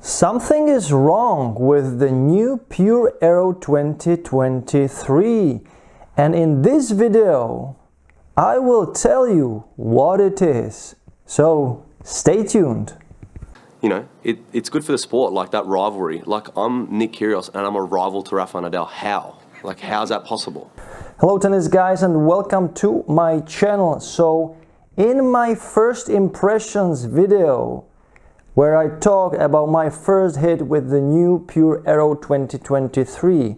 Something is wrong with the new Pure Aero 2023, and in this video I will tell you what it is. So stay tuned. You know, it's good for the sport, like that rivalry. Like, I'm Nick Kyrgios and I'm a rival to Rafa Nadal. How? Like, how's that possible? Hello tennis guys, and welcome to my channel. So in my first impressions video, where I talk about my first hit with the new Pure Aero 2023,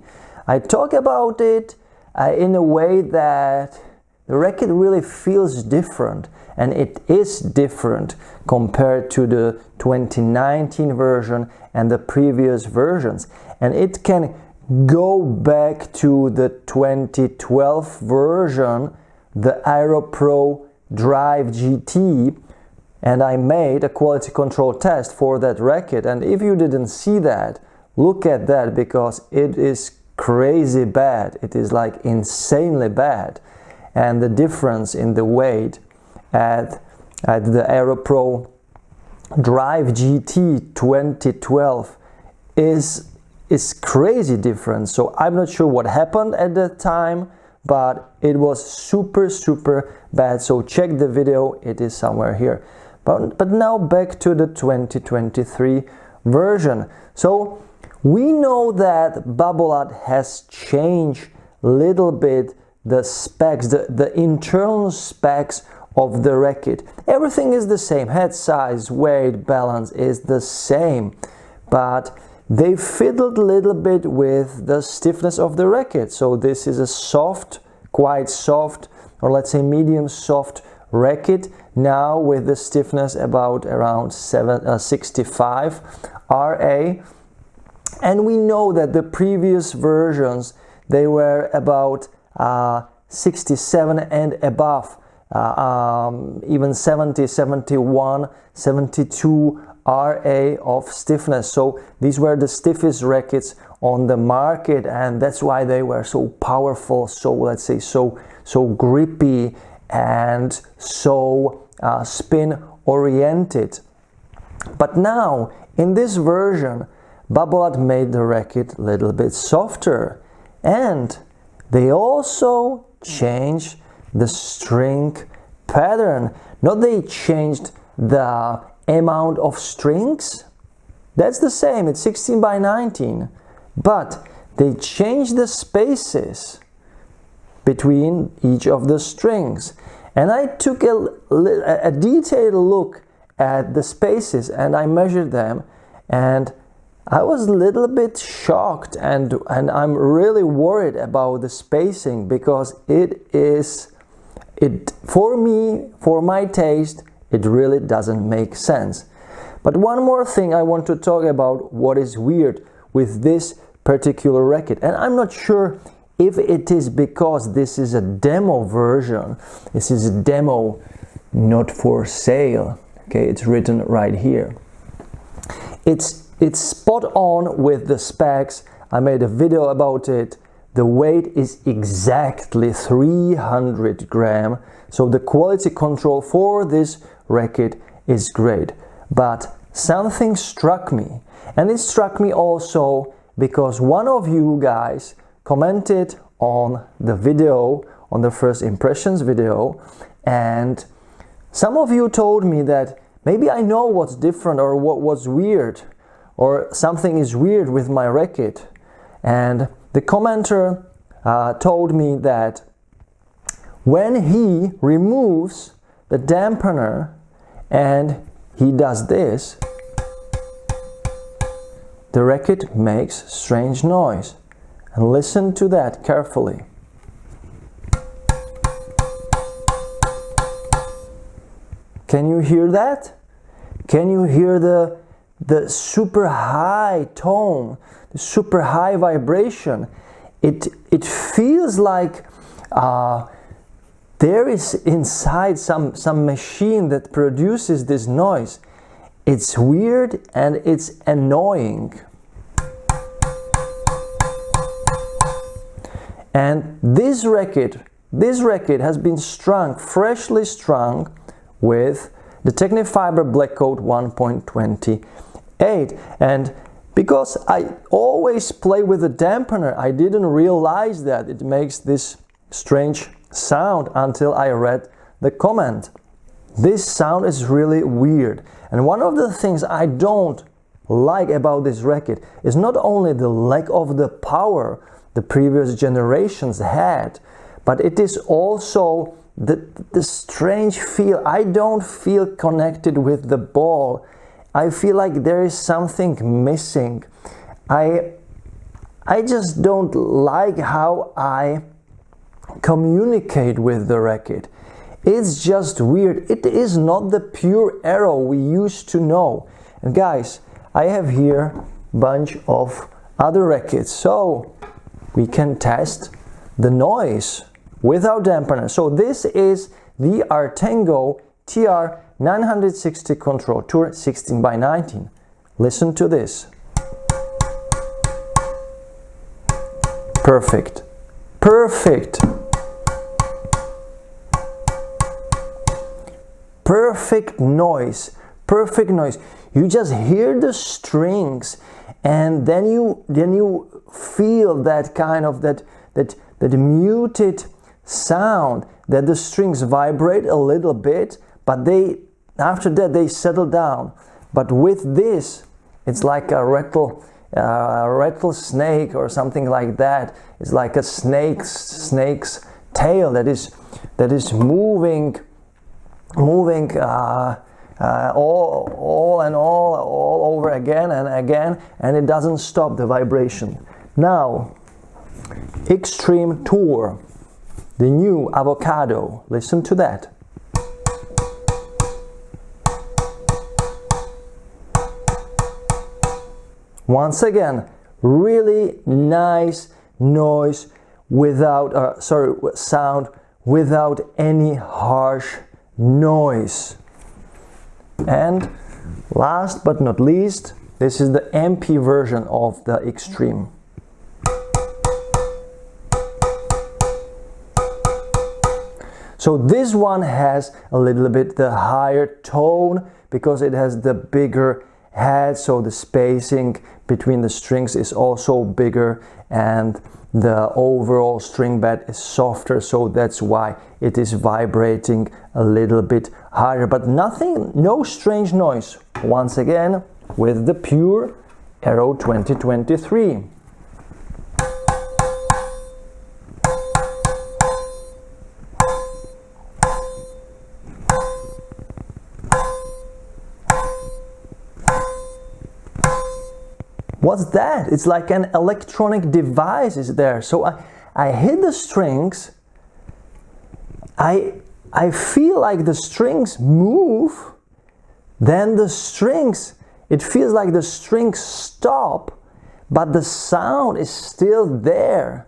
I talk about it in a way that the racket really feels different, and it is different compared to the 2019 version and the previous versions, and it can go back to the 2012 version, the Aero Pro Drive GT, and I made a quality control test for that racket. And if you didn't see that, look at that, because it is crazy bad. It is like insanely bad. And the difference in the weight at the Aero Pro Drive GT 2012 is crazy different. So I'm not sure what happened at that time, but it was super bad. So check the video, it is somewhere here. But now back to the 2023 version. So we know that Babolat has changed a little bit the specs, the internal specs of the racket. Everything is the same, head size, weight, balance is the same, but they fiddled a little bit with the stiffness of the racket. So this is a soft, quite soft, or let's say medium soft racket, now with the stiffness about around 65 RA. And we know that the previous versions, they were about 67 and above, even 70, 71, 72 RA of stiffness. So these were the stiffest rackets on the market, and that's why they were so powerful, so let's say so grippy and so spin oriented. But now in this version, Babolat made the racket a little bit softer, and they also changed the string pattern. Not they changed the amount of strings, that's the same, it's 16 by 19, but they changed the spaces between each of the strings. And I took a detailed look at the spaces and I measured them, and I was a little bit shocked, and I'm really worried about the spacing, because it for me, for my taste, it really doesn't make sense. But one more thing I want to talk about, what is weird with this particular racket, and I'm not sure if it is because this is a demo version. This is a demo, not for sale. Okay, it's written right here. It's spot on with the specs. I made a video about it. The weight is exactly 300 grams. So the quality control for this racket is great. But something struck me, and it struck me also because one of you guys commented on the video, on the first impressions video, and some of you told me that maybe I know what's different, or what was weird, or something is weird with my racket. And the commenter told me that when he removes the dampener and he does this, the racket makes strange noise. And listen to that carefully. Can you hear that? Can you hear the super high tone, the super high vibration? It feels like there is inside some machine that produces this noise. It's weird and it's annoying. And this racket has been strung, freshly strung, with the Technifiber Black Coat 1.20 8. And because I always play with a dampener, I didn't realize that it makes this strange sound until I read the comment. This sound is really weird. And one of the things I don't like about this racket is not only the lack of the power the previous generations had, but it is also the strange feel. I don't feel connected with the ball. I feel like there is something missing. I just don't like how I communicate with the racket. It's just weird. It is not the Pure Aero we used to know. And guys, I have here a bunch of other rackets, so we can test the noise without dampener. So this is the Artengo TR 960 Control Tour 16x19. Listen to this. Perfect. Perfect. Perfect noise. Perfect noise. You just hear the strings, and then you feel that kind of that muted sound, that the strings vibrate a little bit, but after that they settle down. But with this, it's like a rattlesnake or something like that. It's like a snake's tail that is moving all over again and again, and it doesn't stop the vibration. Now, Extreme Tour, the new Avocado. Listen to that. Once again, really nice noise sound without any harsh noise. And last but not least, this is the MP version of the Extreme. So this one has a little bit the higher tone because it has the bigger head, so the spacing between the strings is also bigger, and the overall string bed is softer, so that's why it is vibrating a little bit higher, but no strange noise. Once again, with the Pure Aero 2023. What's that? It's like an electronic device is there. So I hit the strings. I feel like the strings move. Then it feels like the strings stop, but the sound is still there.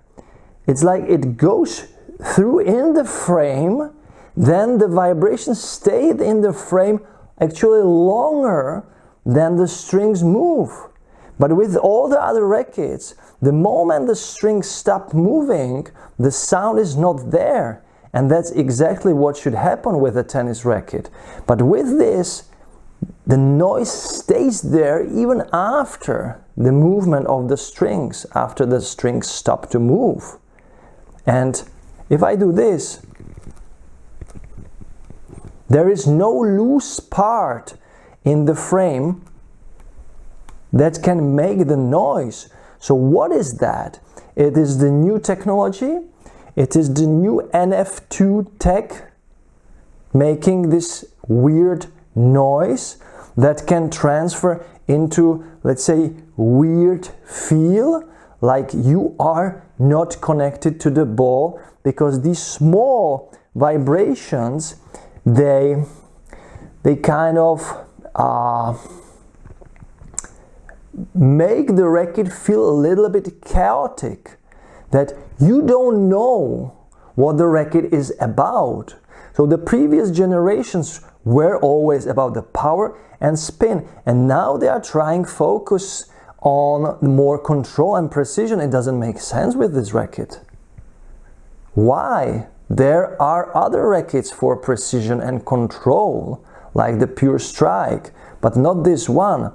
It's like it goes through in the frame, then the vibration stayed in the frame actually longer than the strings move. But with all the other rackets, the moment the strings stop moving, the sound is not there. And that's exactly what should happen with a tennis racket. But with this, the noise stays there even after the movement of the strings, after the strings stop to move. And if I do this, there is no loose part in the frame that can make the noise. So what is that? It is the new technology. It is the new NF2 tech making this weird noise that can transfer into, let's say, weird feel, like you are not connected to the ball, because these small vibrations, they kind of make the racket feel a little bit chaotic, that you don't know what the racket is about. So the previous generations were always about the power and spin, and now they are trying focus on more control and precision. It doesn't make sense with this racket. Why? There are other rackets for precision and control, like the Pure Strike, but not this one.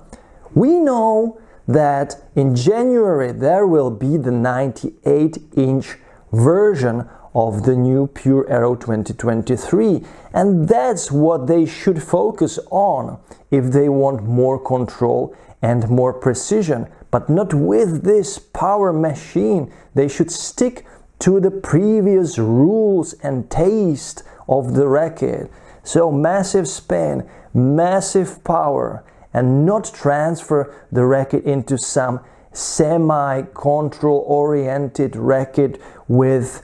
We know that in January there will be the 98-inch version of the new Pure Aero 2023, and that's what they should focus on if they want more control and more precision, but not with this power machine. They should stick to the previous rules and taste of the Racket. So massive spin, massive power, and not transfer the Racket into some semi-control oriented Racket with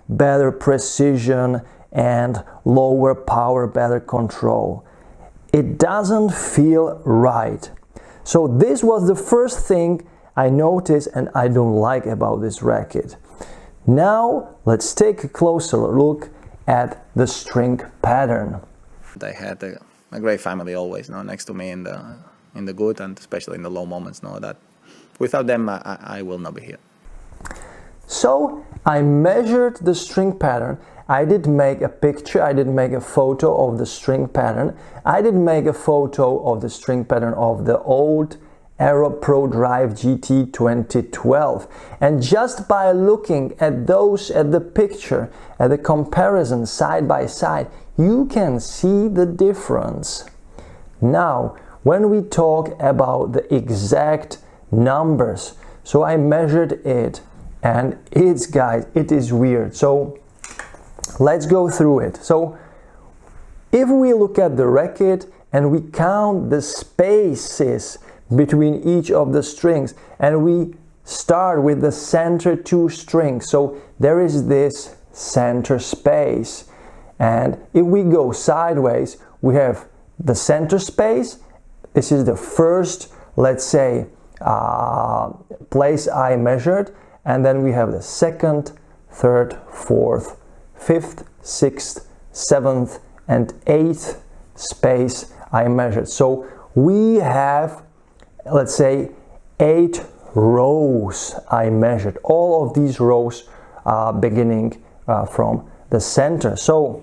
better precision and lower power, better control. It doesn't feel right. So this was the first thing I noticed and I don't like about this Racket. Now let's take a closer look at the string pattern. I had a great family always, next to me in the good and especially in the low moments. That without them I will not be here. So I measured the string pattern. I did make a picture, I did make a photo of the string pattern. I did make a photo of the string pattern of the old Aero Pro Drive GT 2012. And just by looking at those, at the picture, at the comparison side by side, you can see the difference. Now, when we talk about the exact numbers, so I measured it, and guys, it is weird. So let's go through it. So if we look at the Racket and we count the spaces between each of the strings, and we start with the center two strings, so there is this center space, and if we go sideways, we have the center space. This is the first, let's say, place I measured, and then we have the second, third, fourth, fifth, sixth, seventh, and eighth space I measured. So we have, let's say, 8 rows I measured. All of these rows beginning from the center. So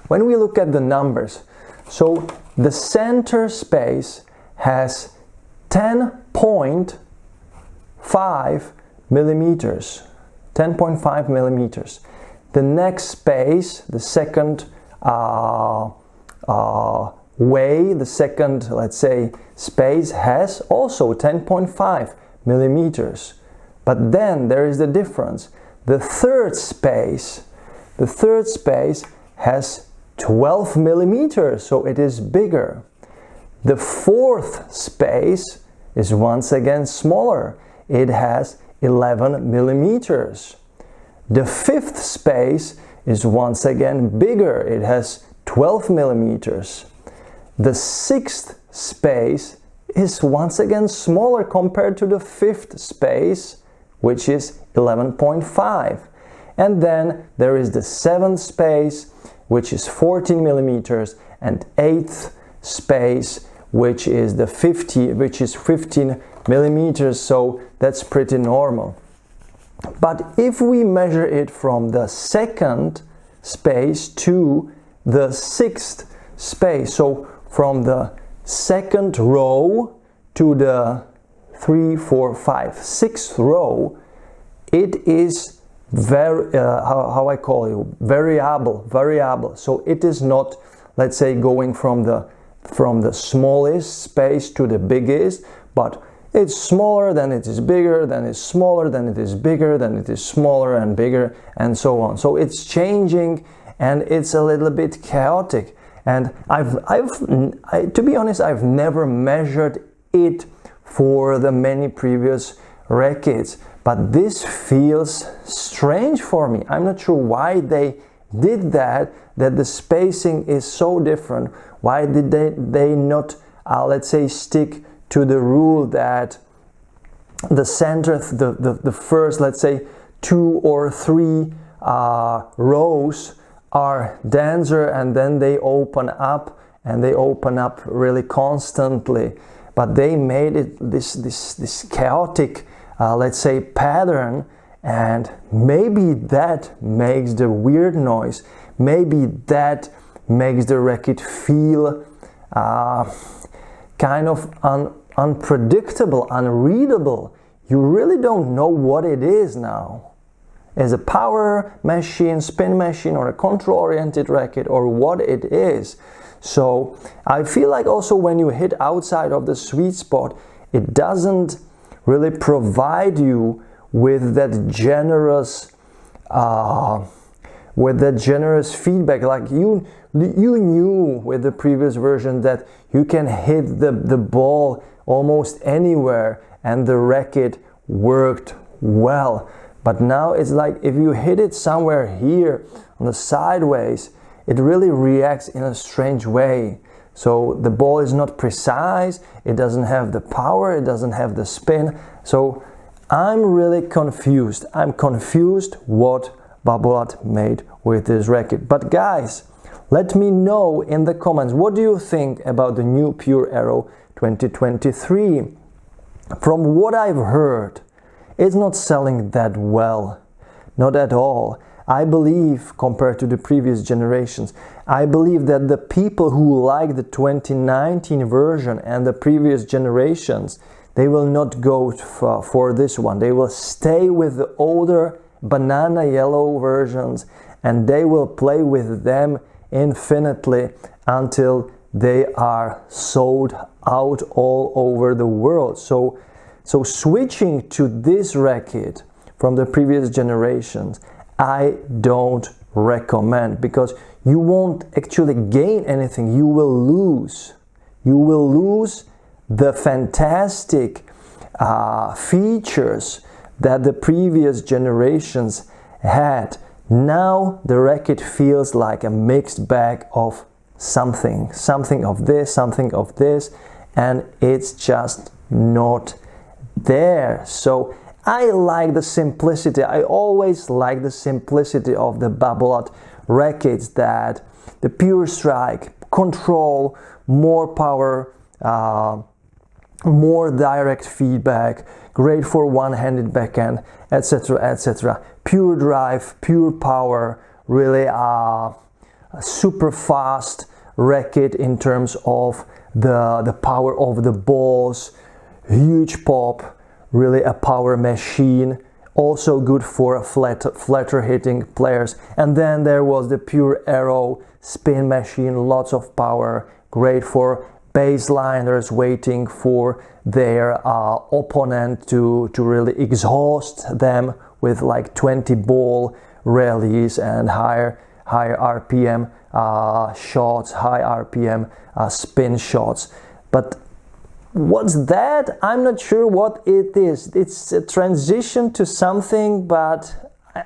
when we look at the numbers, so the center space has 10.5 millimeters. 10.5 millimeters. The next space, the second the second, let's say, space has also 10.5 millimeters. But then there is the difference. The third space has 12 millimeters, so it is bigger. The fourth space is once again smaller. It has 11 millimeters. The fifth space is once again bigger. It has 12 millimeters. The sixth space is once again smaller compared to the fifth space, which is 11.5. And then there is the seventh space, which is 14 millimeters, and eighth space, which is 15 millimeters. So that's pretty normal. But if we measure it from the second space to the sixth space, so from the second row to the 3, 4, 5, 6th row, it is very how I call it, variable. So it is not, let's say, going from the smallest space to the biggest, but it's smaller, then it is bigger, then it's smaller, then it is bigger, then it is smaller and bigger, and so on. So it's changing, and it's a little bit chaotic. And to be honest, I've never measured it for the many previous Rackets, but this feels strange for me. I'm not sure why they did that the spacing is so different. Why did they not, let's say, stick to the rule that the center, the first, let's say, 2 or 3 rows are denser, and then they open up, and they open up really constantly. But they made it this chaotic, let's say, pattern, and maybe that makes the weird noise. Maybe that makes the Racket feel kind of unpredictable, unreadable. You really don't know what it is now. Is a power machine, spin machine, or a control-oriented racket, or what it is. So I feel like also when you hit outside of the sweet spot, it doesn't really provide you with that generous feedback. Like you knew with the previous version that you can hit the ball almost anywhere and the racket worked well. But now it's like if you hit it somewhere here on the sideways, it really reacts in a strange way. So the ball is not precise, it doesn't have the power, it doesn't have the spin. So I'm really confused. I'm confused what Babolat made with this racket. But guys, let me know in the comments, what do you think about the new Pure Aero 2023? From what I've heard, it's not selling that well. Not at all. I believe, compared to the previous generations, I believe that the people who like the 2019 version and the previous generations, they will not go for this one. They will stay with the older banana yellow versions and they will play with them infinitely until they are sold out all over the world. So switching to this racket from the previous generations, I don't recommend, because you won't actually gain anything. You will lose. You will lose the fantastic features that the previous generations had. Now the racket feels like a mixed bag of something of this, and it's just not there. So I like the simplicity. I always like the simplicity of the Babolat rackets, that the pure strike, control, more power, more direct feedback, great for one-handed backhand, etc., etc. Pure drive, pure power, really a super fast racket in terms of the power of the balls, huge pop, really a power machine, also good for flatter hitting players. And then there was the Pure Aero spin machine, lots of power, great for baseliners waiting for their opponent to really exhaust them with like 20 ball rallies and higher RPM shots, high RPM spin shots. But what's that? I'm not sure what it is. It's a transition to something, but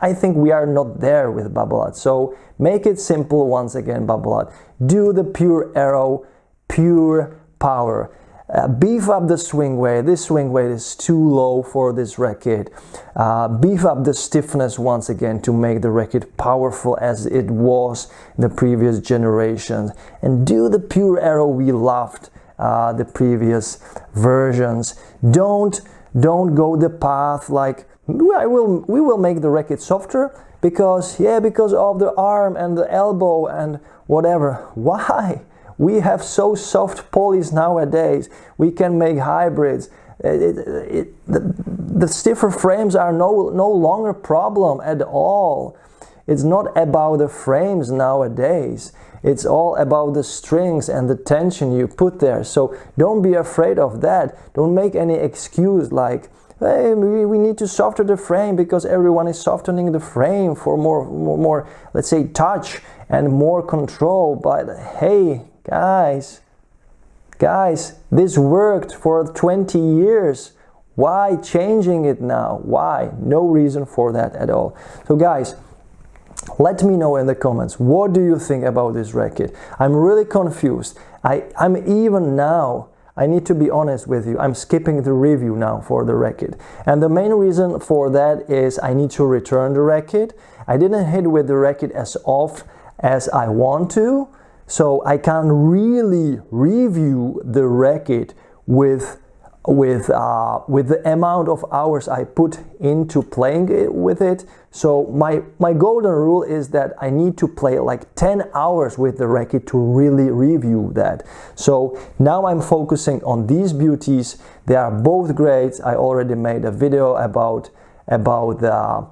I think we are not there with Babolat. So make it simple once again, Babolat. Do the Pure Aero, pure power. Beef up the swing weight. This swing weight is too low for this racket. Beef up the stiffness once again to make the racket powerful as it was in the previous generations. And do the Pure Aero we loved the previous versions. Don't go the path like we will make the racket softer because of the arm and the elbow and whatever. Why? We have so soft pulleys nowadays. We can make hybrids. The stiffer frames are no longer a problem at all. It's not about the frames nowadays. It's all about the strings and the tension you put there. So don't be afraid of that. Don't make any excuse like, hey, we need to soften the frame because everyone is softening the frame for more, let's say, touch and more control. But hey, guys, this worked for 20 years. Why changing it now? Why? No reason for that at all. So guys, let me know in the comments, what do you think about this racket? I'm really confused. I'm even now, I need to be honest with you, I'm skipping the review now for the racket. And the main reason for that is I need to return the racket. I didn't hit with the racket as off as I want to, so I can't really review the racket with with the amount of hours I put into playing it with it. So my golden rule is that I need to play like 10 hours with the racket to really review that. So now I'm focusing on these beauties. They are both great. I already made a video about the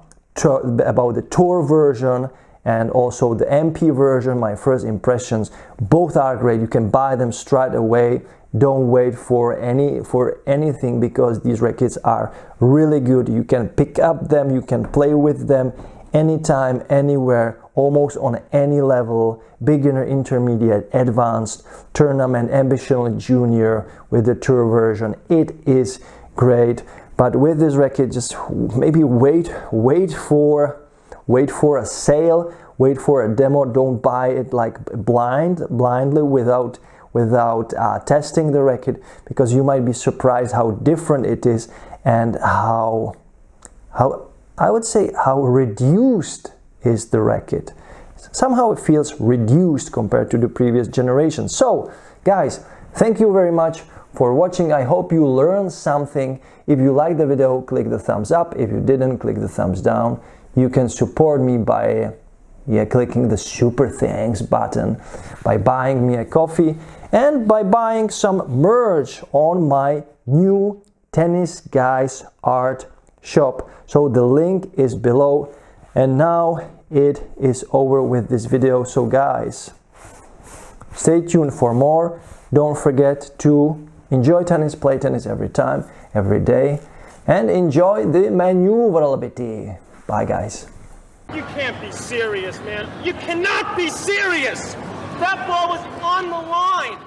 tour version and also the MP version, my first impressions. Both are great. You can buy them straight away. Don't wait for anything, because these rackets are really good. You can pick up them, you can play with them anytime, anywhere, almost on any level, beginner, intermediate, advanced, tournament, ambition, junior with the tour version. It is great. But with this racket, just maybe wait for a sale, wait for a demo. Don't buy it like blindly without testing the racket, because you might be surprised how different it is and how I would say how reduced is the racket. Somehow it feels reduced compared to the previous generation. So guys, thank you very much for watching. I hope you learned something. If you liked the video, click the thumbs up. If you didn't, click the thumbs down. You can support me by clicking the super thanks button, by buying me a coffee, and by buying some merch on my new Tennis Guys art shop. So the link is below. And now it is over with this video. So guys, stay tuned for more. Don't forget to enjoy tennis, play tennis every time, every day, and enjoy the maneuverability. Bye guys. You can't be serious, man. You cannot be serious! That ball was on the line!